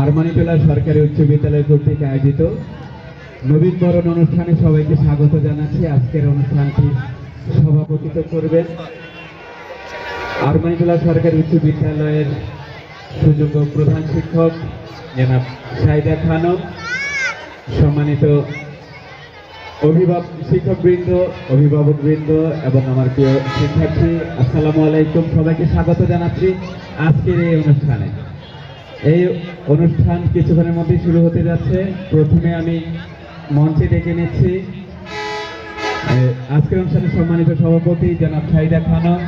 আরমানিটোলা সরকারি উচ্চ বিদ্যালয় কর্তৃক আয়োজিত নবীন বরণ অনুষ্ঠানে সবাইকে স্বাগত জানাচ্ছি। আজকের অনুষ্ঠানটি সভাপতিত্ব করবেন আরমানিটোলা সরকারি উচ্চ বিদ্যালয়ের সুযোগ্য প্রধান শিক্ষক জনাব সাইদা খানম, সম্মানিত শিক্ষকবৃন্দ, অভিভাবকবৃন্দ এবং আমার প্রিয় শিক্ষার্থী, আসসালামু আলাইকুম। সবাইকে স্বাগত জানাচ্ছি আজকের এই অনুষ্ঠানে। এই অনুষ্ঠান কিছুক্ষণের মধ্যে শুরু হতে যাচ্ছে। প্রথমে আমি মঞ্চে ডেকে নিচ্ছি আজকের অনুষ্ঠানের সম্মানিত সভাপতি জনাব সাইদা খানম।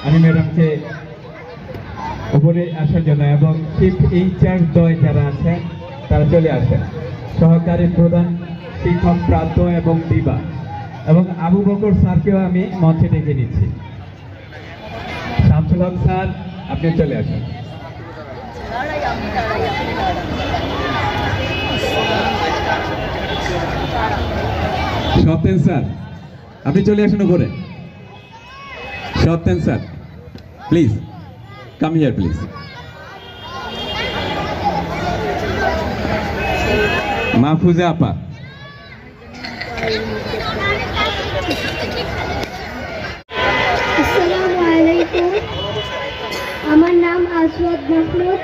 আমি ম্যাডামকে উপরে আসার জন্য এবং চিফ ইনচার্জ দ্বয় যারা আছেন তারা চলে আসেন, সহকারী প্রধান শিক্ষক প্রান্ত এবং দিবা এবং আবু বকর স্যারকেও আমি মঞ্চে ডেকে নিচ্ছি। শামসুল হক স্যার, আপনি চলে আসেন। সত্যেন স্যার, আপনি চলে আসেন উপরে। Satyen sir, please come here please. Mahfuza আপা, আসসালামু আলাইকুম। আমার নাম আসওয়াদ মাহমুদ।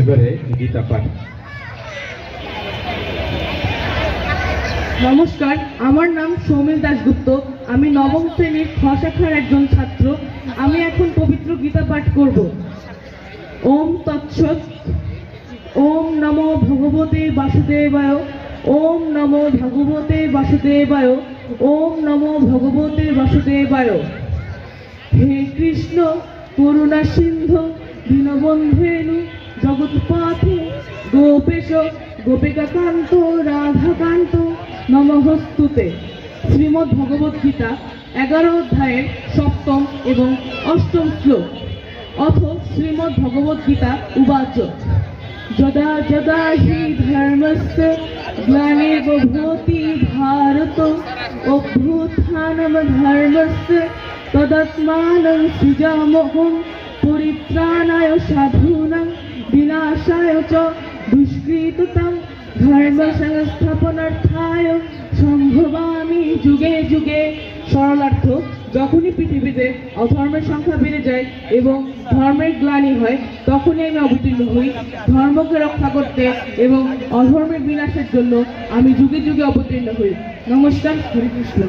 এবারে গীতা পাঠ। নমস্কার, আমার নাম সৌমিল দাশগুপ্ত। আমি নবম শ্রেণীর খ শাখার একজন ছাত্র। আমি এখন পবিত্র গীতা পাঠ করব। ওম তৎসৎ। ওম নমো ভগবতে বাসুদেবায়। ওম নমো ভগবতে বাসুদেবায়। ওম নমো ভগবতে বাসুদেবায়। হে কৃষ্ণ করুণা সিন্ধু দীনবন্ধেনু জগৎপথে গোপেশ গোপিকাকান্ত রাধাকান্ত নমঃস্তুতে। শ্রীমদ্ ভগবদ গীতা 11 অধ্যায়ের 7ম এবং 8ম শ্লোক। অথ শ্রীমদ্ ভগবদ গীতা উবাচ যদা যদা হি ধর্মস্য গ্লানির্ভবতি ভারত অভ্যুত্থানম ধর্মস্য তদাত্মাनं সৃজামহং পরিত্রাণায় সাধূনাং বিনাশায় চ দুষ্কৃততাং ধর্ম সংস্থাপনার্থায় সম্ভবামি যুগে যুগে। সরলার্থ, যখনই পৃথিবীতে অধর্মের সংখ্যা বেড়ে যায় এবং ধর্মের গ্লানি হয়, তখনই আমি অবতীর্ণ হই ধর্মকে রক্ষা করতে এবং অধর্মের বিনাশের জন্য আমি যুগে যুগে অবতীর্ণ হই। নমস্কার, হরে কৃষ্ণ।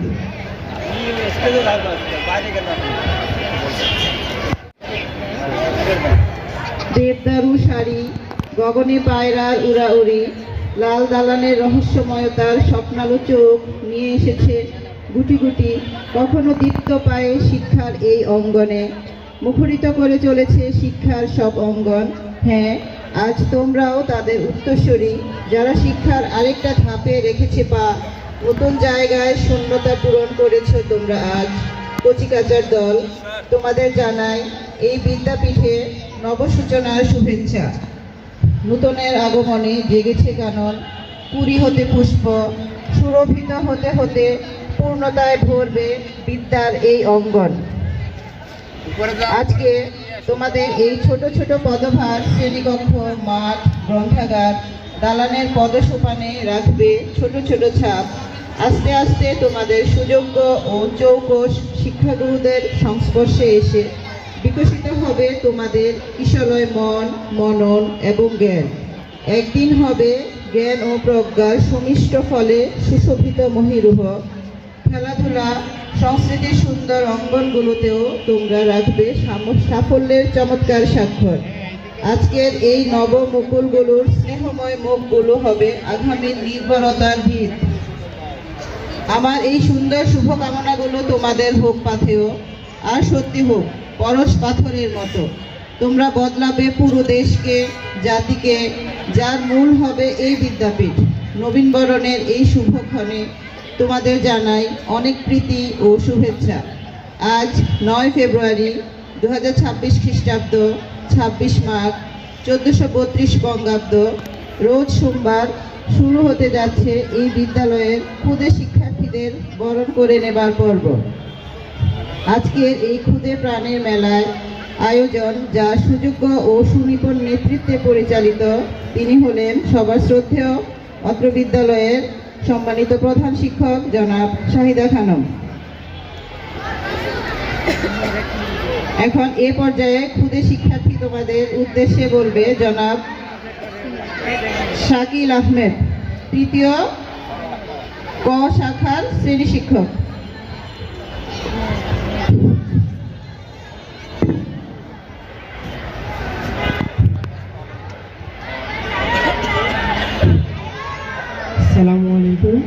দেবদারু শাড়ি, গগনে পায়রার উড়াউড়ি, লাল দালানের রহস্যময়তার স্বপ্নালু চোখ নিয়ে এসেছে গুটি গুটি কখনো দীপ্ত পায়ে শিক্ষার এই অঙ্গনে। মুখরিত করে চলেছে শিক্ষার সব অঙ্গন। হ্যাঁ, আজ তোমরাও তাদের উত্তরসূরি, যারা শিক্ষার আরেকটা ধাপে রেখেছে পা। নতুন জায়গায় শূন্যতা পূরণ করেছ তোমরা আজ। কচিকাচার দল, তোমাদের জানাই এই বিদ্যাপীঠে নবসূচনার শুভেচ্ছা। নূতনের আগমনে জেগেছে কানন, পুরী হতে পুষ্প, সুরভিত হতে হতে পূর্ণতায় ভরবে বিদ্যার এই অঙ্গন। আজকে তোমাদের এই ছোট ছোট পদভার শ্রেণীকক্ষ, মাঠ, গ্রন্থাগার, দালানের পদসোপানে রাখবে ছোট ছোট ছাপ। আস্তে আস্তে তোমাদের সুযোগ্য ও চৌকস শিক্ষাগুরুদের সংস্পর্শে এসে বিকশিত হবে তোমাদের কিশলয় মন, মনন এবং জ্ঞান। একদিন হবে জ্ঞান ও প্রজ্ঞার সুমিষ্ট ফলে সুশোভিত মহিরুহ। খেলাধুলা, সংস্কৃতির সুন্দর অঙ্গনগুলোতেও তোমরা রাখবে সাফল্যের চমৎকার স্বাক্ষর। আজকের এই নবমুকুলগুলোর স্নেহময় মুখগুলো হবে আগামীর নির্ভরতার ভিত। আমার এই সুন্দর শুভকামনাগুলো তোমাদের হোক পাথেয়, আর সত্যি হোক পরশ পাথরের মতো। তোমরা বদলাবে পুরো দেশকে, জাতিকে, যার মূল হবে এই বিদ্যাপীঠ। নবীনবরণের এই শুভক্ষণে তোমাদের জানাই অনেক প্রীতি ও শুভেচ্ছা। আজ 9 ফেব্রুয়ারি 2026 খ্রিস্টাব্দ, 26 মাঘ 1432 বঙ্গাব্দ, রোজ সোমবার শুরু হতে যাচ্ছে এই বিদ্যালয়ের ক্ষুদে শিক্ষার্থীদের বরণ করে নেবার পর্ব। আজকের এই ক্ষুদে প্রাণের মেলায় আয়োজন, যা সুযোগ্য ও সুনিপুণ নেতৃত্বে পরিচালিত, তিনি হলেন সবার শ্রদ্ধেয় অত্র বিদ্যালয়ের সম্মানিত প্রধান শিক্ষক জনাব শাহিদা খানম। এখন এ পর্যায়ে ক্ষুদে শিক্ষার্থী তোমাদের উদ্দেশ্যে বলবে জনাব শাকিল আহমেদ, তৃতীয় ক শাখার শ্রেণী শিক্ষক। আসসালামু আলাইকুম।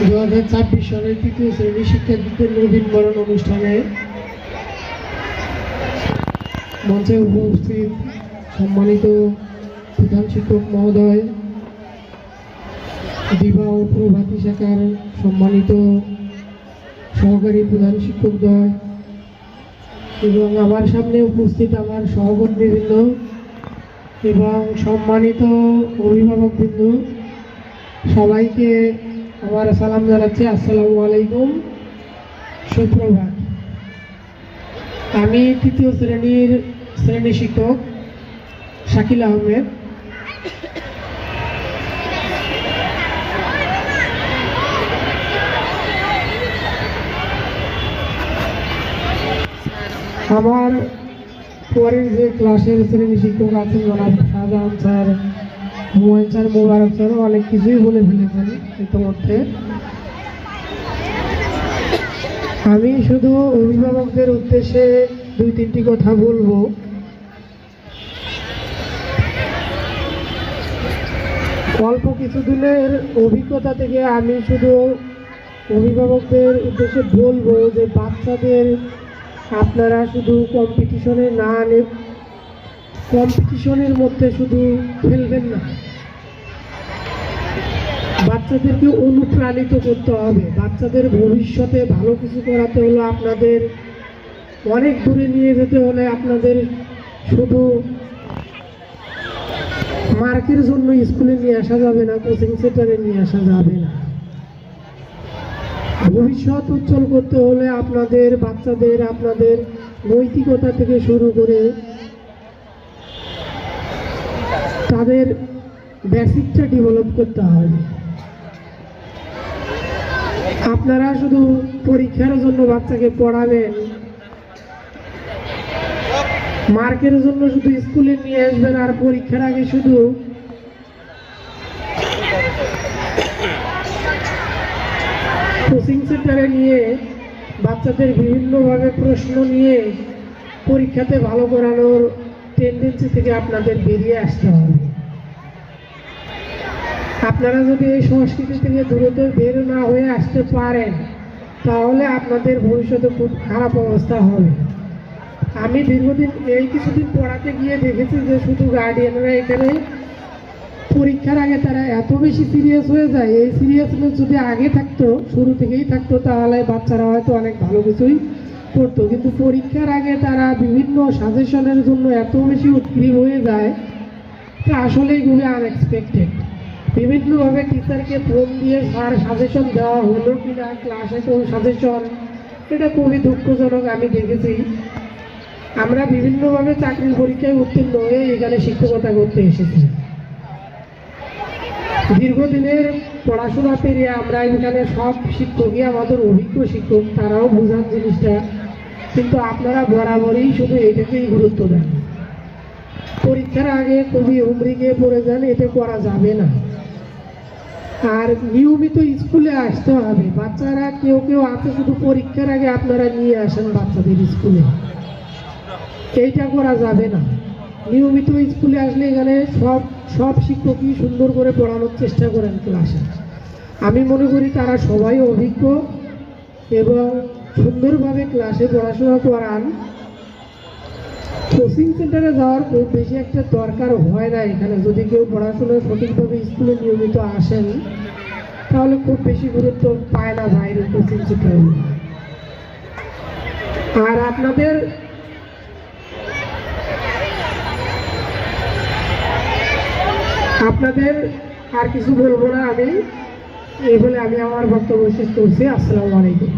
2026 সালের তৃতীয় শ্রেণীর শিক্ষার্থীদের নবীনবরণ অনুষ্ঠানে মঞ্চে উপস্থিত সম্মানিত প্রধান শিক্ষক মহোদয়, দিবা ও প্রভাতী শাখার সম্মানিত সহকারী প্রধান শিক্ষকদ্বয় এবং আমার সামনে উপস্থিত আমার সহকর্মীবৃন্দ এবং সম্মানিত অভিভাবকবৃন্দ, সবাইকে আমার সালাম জানাচ্ছি। আসসালামু আলাইকুম, সুপ্রভাত। আমি তৃতীয় শ্রেণীর শ্রেণী শিক্ষক শাকিল আহমেদ। আমার পরের যে ক্লাসের শ্রেণী শিক্ষক আছেন জনাব শাহজাহান স্যার, হুমায়ুন স্যার, মোবারক স্যার অনেক কিছুই বলে ফেলেছেন ইতিমধ্যে। আমি শুধু অভিভাবকদের উদ্দেশ্যে 2-3টি কথা বলবো। অল্প কিছুদিনের অভিজ্ঞতা থেকে আমি শুধু অভিভাবকদের উদ্দেশ্যে বলবো যে বাচ্চাদের আপনারা শুধু কম্পিটিশনে না কম্পিটিশনের মধ্যে শুধু ফেলবেন না, বাচ্চাদেরকে অনুপ্রাণিত করতে হবে। বাচ্চাদের ভবিষ্যতে ভালো কিছু করাতে হলে আপনাদের অনেক দূরে নিয়ে যেতে হলে আপনাদের শুধু মার্কের জন্য স্কুলে নিয়ে আসা যাবে না, কোচিং সেন্টারে নিয়ে আসা যাবে না। ভবিষ্যৎ উজ্জ্বল করতে হলে আপনাদের বাচ্চাদের আপনাদের নৈতিকতা থেকে শুরু করে তাদের বেসিকটা ডেভেলপ করতে হবে। আপনারা শুধু পরীক্ষার জন্য বাচ্চাকে পড়াবেন, মার্কের জন্য শুধু স্কুলে নিয়ে আসবেন, আর পরীক্ষার আগে শুধু কোচিং সেন্টারে নিয়ে বাচ্চাদের বিভিন্নভাবে প্রশ্ন নিয়ে পরীক্ষাতে ভালো করানোর টেন্ডেন্সি থেকে আপনাদের বেরিয়ে আসতে হবে। আপনারা যদি এই সংস্কৃতি থেকে দ্রুত বের না হয়ে আসতে পারেন তাহলে আপনাদের ভবিষ্যতে খুব খারাপ অবস্থা হবে। আমি দীর্ঘদিন এই কিছুদিন পড়াতে গিয়ে দেখেছি যে শুধু গার্ডিয়ানরা এখানে পরীক্ষার আগে তারা এত বেশি সিরিয়াস হয়ে যায়। এই সিরিয়াসনেস যদি আগে থাকতো, শুরু থেকেই থাকতো, তাহলে বাচ্চারা হয়তো অনেক ভালো কিছুই করতো। কিন্তু পরীক্ষার আগে তারা বিভিন্ন সাজেশনের জন্য এত বেশি উৎগ্রীব হয়ে যায়, তা আসলেই খুবই আনএক্সপেক্টেড। বিভিন্নভাবে টিচারকে ফোন দিয়ে স্যার সাজেশন দেওয়া হলো কিনা, ক্লাসে কোন সাজেশন, এটা খুবই দুঃখজনক আমি দেখেছি। আমরা বিভিন্নভাবে চাকরির পরীক্ষায় উত্তীর্ণ হয়ে এখানে শিক্ষকতা করতে এসেছি। দীর্ঘদিনের পড়াশোনা পেরিয়ে আমরা এখানে সব শিক্ষকই আমাদের অভিজ্ঞ শিক্ষক, তারাও বোঝান জিনিসটা, কিন্তু আপনারা বরাবরই শুধু এটাকেই গুরুত্ব দেন। পরীক্ষার আগে খুবই হুমড়ি গিয়ে পড়ে যান, এতে করা যাবে না। আর নিয়মিত স্কুলে আসতে হবে। বাচ্চারা কেউ কেউ আছে শুধু পরীক্ষার আগে আপনারা নিয়ে আসেন বাচ্চাদের স্কুলে, এইটা করা যাবে না। নিয়মিত স্কুলে আসলে এখানে সব শিক্ষকই সুন্দর করে পড়ানোর চেষ্টা করেন ক্লাসে। আমি মনে করি তারা সবাই অভিজ্ঞ এবং সুন্দরভাবে ক্লাসে পড়াশোনা করান। কোচিং সেন্টারে যাওয়ার খুব বেশি একটা দরকার হয় না এখানে। যদি কেউ পড়াশোনা সঠিকভাবে স্কুলে নিয়মিত আসেন তাহলে খুব বেশি গুরুত্ব পায় না বাইরের কোচিং সেন্টারে। আর আপনাদের আর কিছু বলবো না আমি, এই বলে আমি আমার বক্তব্য শেষ করছি। আসসালামু আলাইকুম।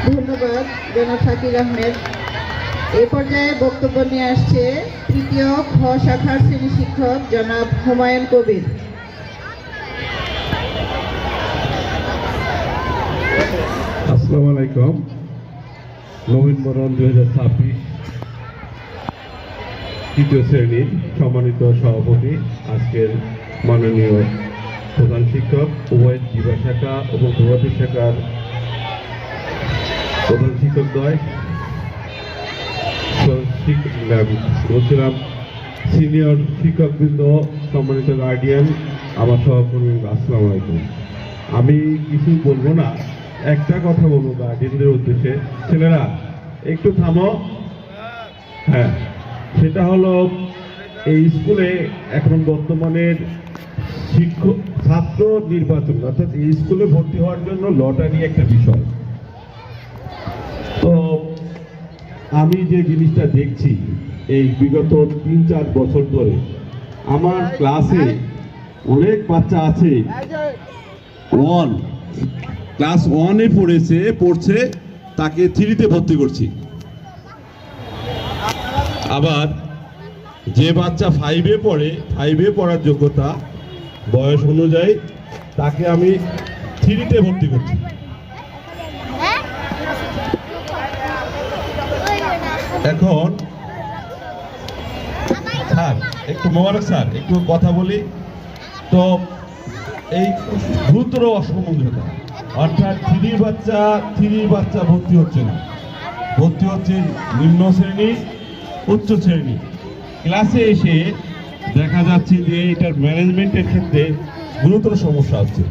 ধন্যবাদ জনাব শাকির আহমেদ। এ পর্যায়ে বক্তব্য নিয়ে আসছে তৃতীয় খ শাখার শ্রেণী শিক্ষক জনাব হুমায়ুন কবির। আসসালামু আলাইকুম। নবীন বরণ 2026 তৃতীয় শ্রেণীর সম্মানিত সভাপতি, আজকের মাননীয় প্রধান শিক্ষক, উভয় জীবা শাখা এবং প্রভাতী শাখার প্রধান শিক্ষকদ্বয়, বলছিলাম সিনিয়র শিক্ষকবৃন্দ, সম্মানিত গার্ডিয়ান, আমার সহকর্মী, আসসালামু আলাইকুম। আমি কিছু বলবো না, একটা কথা বলবো গার্ডিয়ানদের উদ্দেশ্যে। ছেলেরা একটু থামো। হ্যাঁ, সেটা হলো এই স্কুলে এখন বর্তমানের ছাত্র নির্বাচন, অর্থাৎ এই স্কুলে ভর্তি হওয়ার জন্য লটারি একটা বিষয়। তো আমি যে জিনিসটা দেখছি এই বিগত 3-4 বছর ধরে, আমার ক্লাসে অনেক বাচ্চা আছে ক্লাস 1-এ পড়ছে, তাকে 3-তে ভর্তি করছি। আবার যে বাচ্চা 5-এ পড়ে, 5-এ পড়ার যোগ্যতা বয়স অনুযায়ী, তাকে আমি 3-তে ভর্তি করছি। এখন স্যার একটু মোবারক স্যার একটু কথা বলি তো, এই গুরুতর অসমঞ্জসতা, অর্থাৎ 3 বাচ্চা ভর্তি হচ্ছে না, ভর্তি হচ্ছে নিম্ন শ্রেণী, উচ্চ শ্রেণী। ক্লাসে এসে দেখা যাচ্ছে যে এটার ম্যানেজমেন্টের ক্ষেত্রে গুরুতর সমস্যা হচ্ছে।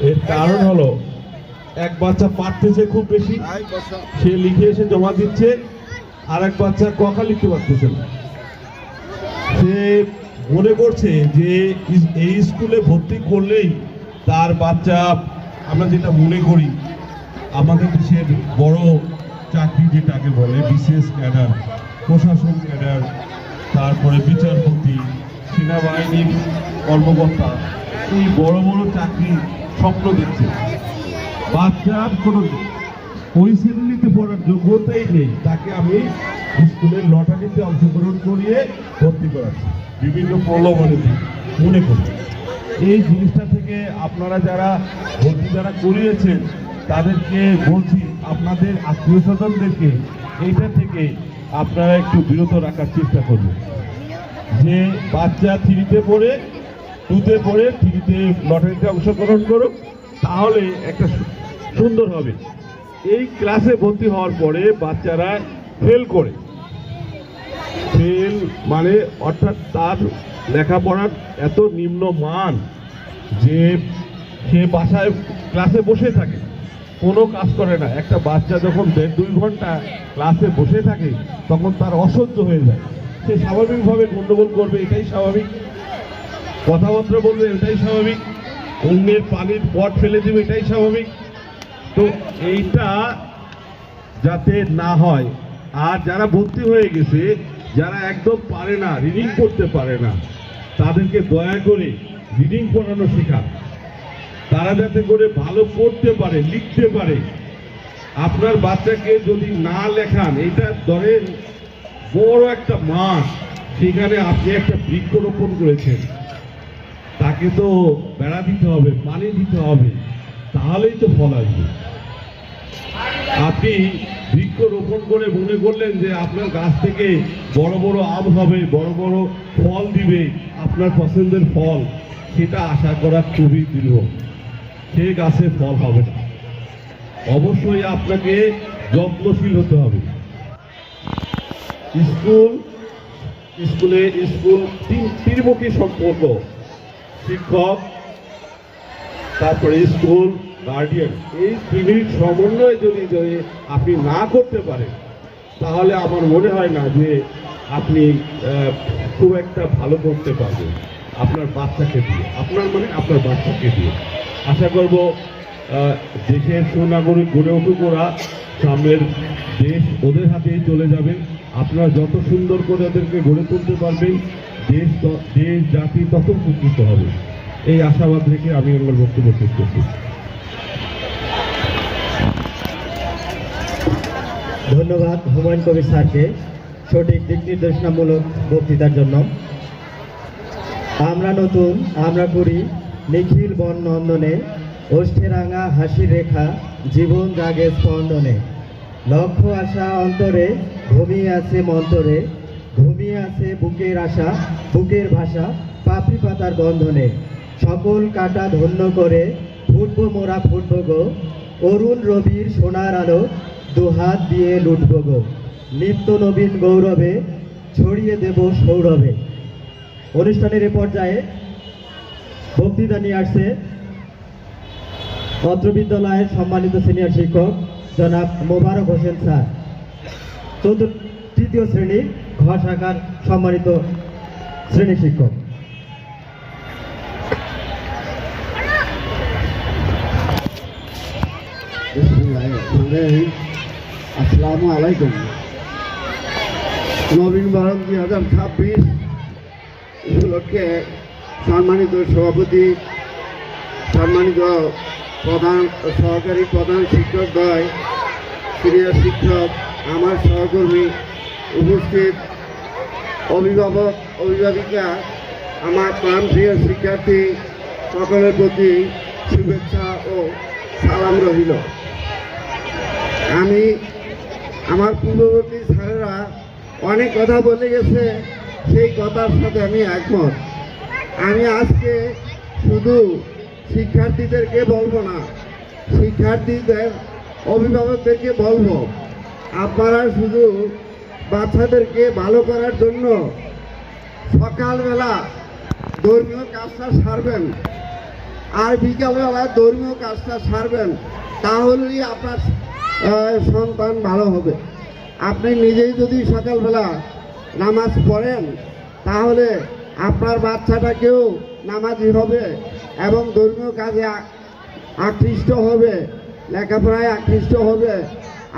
এর কারণ হলো, এক বাচ্চা পারতেছে খুব বেশি, সে লিখে এসে জমা দিচ্ছে, আর এক বাচ্চা কখা লিখতে পারতেছে না। সে মনে করছে যে এই স্কুলে ভর্তি করলেই তার বাচ্চা, আমরা যেটা মনে করি আমাদের দেশের বড় চাকরি যেটাকে বলে বিসিএস ক্যাডার, প্রশাসন ক্যাডার, তারপরে বিচারপতি, সেনাবাহিনীর কর্মকর্তা, এই বড় বড় চাকরি স্বপ্ন দেখছে। বাচ্চার কোনো ওই শ্রেণীতে পড়ার যোগ্যতাই নেই, তাকে আমি স্কুলের লটারিতে অংশগ্রহণ করিয়ে ভর্তি করাচ্ছি বিভিন্ন প্রলোভনে মনে করি। এই জিনিসটা থেকে আপনারা যারা ভর্তি করিয়েছেন তাদেরকে বলছি, আপনাদের আত্মীয় স্বজনদেরকে এইটা থেকে আপনারা একটু বিরত রাখার চেষ্টা করবেন। যে বাচ্চা 3-তে পড়ে, 2-তে পড়ে 3-তে লটারিতে অংশগ্রহণ করুক, তাহলে একটা সুন্দর হবে। এই ক্লাসে ভর্তি হওয়ার পরে বাচ্চারা ফেল মানে অর্থাৎ তার লেখাপড়ার এত নিম্ন মান যে সে বাসায় ক্লাসে বসে থাকে, কোনো কাজ করে না। একটা বাচ্চা যখন 1.5-2 ঘন্টা ক্লাসে বসে থাকে তখন তার অসহ্য হয়ে যায়, সে স্বাভাবিকভাবে গণ্ডগোল করবে, এটাই স্বাভাবিক, কথাবার্তা বলবে, এটাই স্বাভাবিক, অন্যের পানির পট ফেলে দেবে, এটাই স্বাভাবিক। তো এইটা যাতে না হয়, আর যারা ভর্তি হয়ে গেছে যারা একদম পারে না, রিডিং করতে পারে না, তাদেরকে দয়া করে রিডিং পড়ানো শেখান। তারা যাতে করে ভালো পড়তে পারে, লিখতে পারে। আপনার বাচ্চাকে যদি না লেখান, এটা ধরেন বড় একটা মাঠ, সেখানে আপনি একটা বৃক্ষরোপণ করেছেন, তাকে তো বেড়া দিতে হবে, পানি দিতে হবে, তাহলেই তো ফল আসবে। আপনি বৃক্ষরোপণ করে মনে করলেন যে আপনার গাছ থেকে বড় বড় আম হবে, বড় বড় ফল দিবে, আপনার পছন্দের ফল, সেটা আশা করা খুবই দুর্লভ। সে গাছে ফল হবে না। অবশ্যই আপনাকে যত্নশীল হতে হবে। স্কুল ত্রিমুখী সম্পর্ক, শিক্ষক, তারপরে স্কুল, গার্ডিয়ান, এই তিনির সমন্বয় যদি আপনি না করতে পারেন, তাহলে আমার মনে হয় না যে আপনি খুব একটা ভালো করতে পারবেন আপনার বাচ্চাকে দিয়ে, আপনার বাচ্চাকে দিয়ে। আশা করব দেশের সুনাগরিক গড়ে উঠুক ওরা, সামনের দেশ ওদের হাতেই চলে যাবে। আপনারা যত সুন্দর করে ওদেরকে গড়ে তুলতে পারবেন, দেশ জাতি তত উপকৃত হবে। এই আশাবাদ রেখে আমি আমার বক্তব্য শেষ করছি। ধন্যবাদ হুমায়ুন কবির স্যারকে সঠিক দিক নির্দেশনামূলক বক্তৃতার জন্য। আমরা নতুন, আমরা করি, নিখিল বন নন্দনে, ওষ্ঠে রাঙা হাসির রেখা, জীবন জাগে স্পন্দনে। লক্ষ্য আশা অন্তরে, ঘুমিয়ে আছে মন্তরে, ঘুমিয়ে আছে বুকের আশা, বুকের ভাষা, পাপড়ি পাতার বন্ধনে। সকল কাটা ধন্য করে ফুটবো মোরা ফুটবো গো, অরুণ রবির সোনার আলো দুহাত দিয়ে লুটবো গো। নিত্য নবীন গৌরবে ছড়িয়ে দেব সৌরভে। অনুষ্ঠানের এ পর্যায়ে বক্তৃতা নিয়ে আসছে অত্র বিদ্যালয়ের সম্মানিত সিনিয়র শিক্ষক জনাব মোবারক হোসেন স্যার, তৃতীয় শ্রেণীর ঘ শাখার সম্মানিত শ্রেণী শিক্ষক। আসসালামু আলাইকুম। নবীন বরণ 2026 উপলক্ষে সম্মানিত সভাপতি, সম্মানিত সহকারী প্রধান শিক্ষকদ্বয়, সিনিয়র শিক্ষক, আমার সহকর্মী, উপস্থিত অভিভাবক, অভিভাবিকা, আমার প্রাণপ্রিয় শিক্ষার্থী, সকলের প্রতি শুভেচ্ছা ও সালাম রহিল। আমার পূর্ববর্তী স্যারেরা অনেক কথা বলে গেছে, সেই কথার সাথে আমি একমত। আমি আজকে শুধু শিক্ষার্থীদেরকে বলবো না, শিক্ষার্থীদের অভিভাবকদেরকে বলবো, আপনারা শুধু বাচ্চাদেরকে ভালো করার জন্য সকালবেলা ধর্মীয় কাজটা সারবেন আর বিকালবেলা ধর্মীয় কাজটা সারবেন, তাহলেই আপনার সন্তান ভালো হবে। আপনি নিজেই যদি সকালবেলা নামাজ পড়েন, তাহলে আপনার বাচ্চাটাকেও নামাজি হবে এবং ধর্মীয় কাজে আকৃষ্ট হবে, লেখাপড়ায় আকৃষ্ট হবে।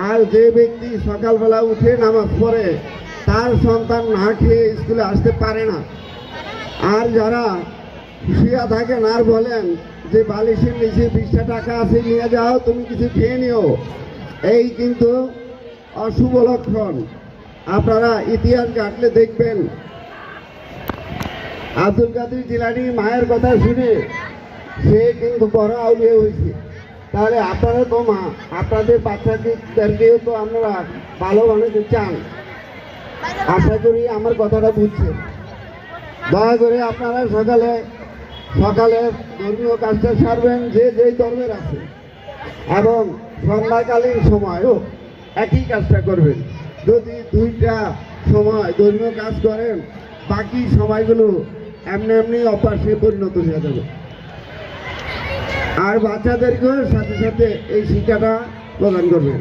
আর যে ব্যক্তি সকালবেলা উঠে নামাজ পড়ে, তার সন্তান না খেয়ে স্কুলে আসতে পারে না। আর যারা শুয়ে থাকেন আর বলেন যে বালিশের নিচে 20টা টাকা আছে, নিয়ে যাও, তুমি কিছু খেয়ে নিও, এই কিন্তু অশুভ লক্ষণ। আপনারা ইতিহাস ঘাটলে দেখবেন, আব্দুল কাদের জিলানী মায়ের কথা শুনে সে কিন্তু বড় আউলিয়া হয়েছে। তাহলে আপনারা তো মা, আপনাদের বাচ্চাদেরকেও তো আপনারা ভালো বানাতে চান। আশা করি আমার কথাটা বুঝছেন। দয়া করে আপনারা সকালে ধর্মীয় কাজটা সারবেন, যে যেই ধর্মের আছে, এবং সন্ধ্যাকালীন সময়ও একই কাজটা করবেন। যদি 2টা সময় ধর্মীয় কাজ করেন, বাকি সময়গুলো এমনি অভ্যাসে পরিণত হয়ে যাবে। আর বাচ্চাদেরকেও সাথে সাথে এই শিক্ষাটা প্রদান করবেন।